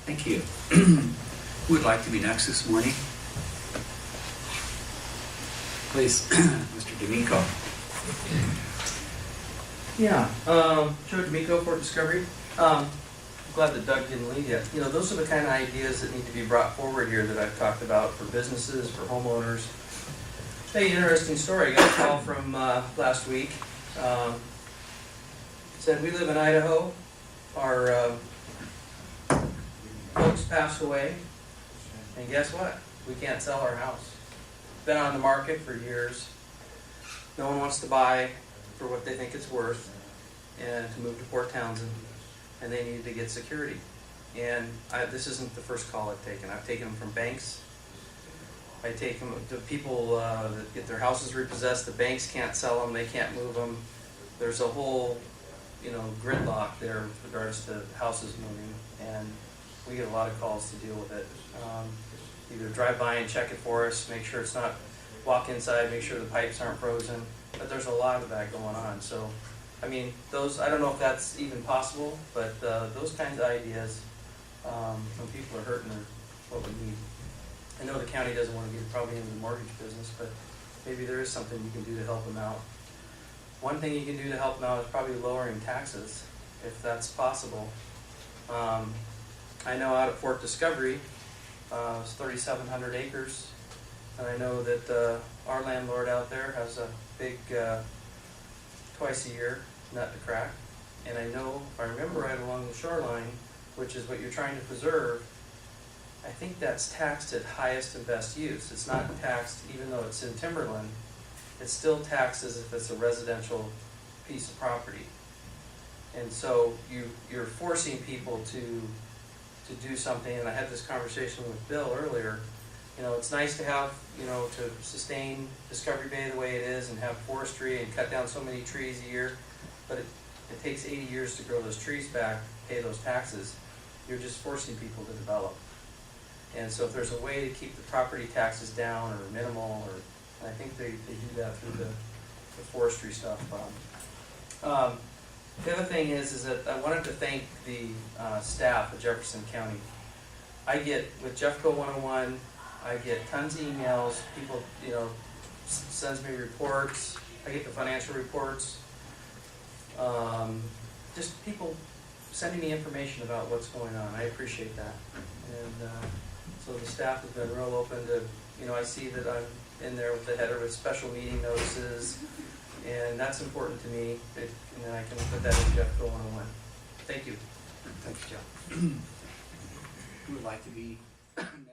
Thank you. Who would like to be next this morning? Please, Mr. D'Amico. Yeah, Joe D'Amico, Fort Discovery. Glad that Doug didn't leave yet. You know, those are the kind of ideas that need to be brought forward here that I've talked about for businesses, for homeowners. Hey, interesting story. I got a call from last week. Said, we live in Idaho. Our folks passed away. And guess what? We can't sell our house. Been on the market for years. No one wants to buy for what they think it's worth and to move to Port Townsend, and they needed to get security. And this isn't the first call I've taken. I've taken them from banks. I take them to people that get their houses repossessed. The banks can't sell them. They can't move them. There's a whole, gridlock there with regards to houses moving, and we get a lot of calls to deal with it. Either drive by and check it for us, make sure it's not, walk inside, make sure the pipes aren't frozen. But there's a lot of that going on. So, I don't know if that's even possible, but those kinds of ideas, when people are hurting, are what we need. I know the county doesn't want to get probably into the mortgage business, but maybe there is something you can do to help them out. One thing you can do to help them out is probably lowering taxes, if that's possible. I know out at Fort Discovery, it's 3,700 acres, and I know that our landlord out there has a big, twice a year nut to crack. And I know, if I remember right, along the shoreline, which is what you're trying to preserve, I think that's taxed at highest and best use. It's not taxed, even though it's in timberland, it's still taxed as if it's a residential piece of property. And so you're forcing people to do something, and I had this conversation with Bill earlier. It's nice to have, to sustain Discovery Bay the way it is and have forestry and cut down so many trees a year, but it takes 80 years to grow those trees back, pay those taxes. You're just forcing people to develop. And so if there's a way to keep the property taxes down or minimal, and I think they do that through the forestry stuff. The other thing is that I wanted to thank the staff at Jefferson County. I get, with Jeffco 101, I get tons of emails. People, sends me reports. I get the financial reports. Just people sending me information about what's going on. I appreciate that. And so the staff has been real open to, I see that I'm in there with the header with special meeting notices, and that's important to me. And then I can put that in Jeffco 101. Thank you. Thanks, Joe. Who would like to be next?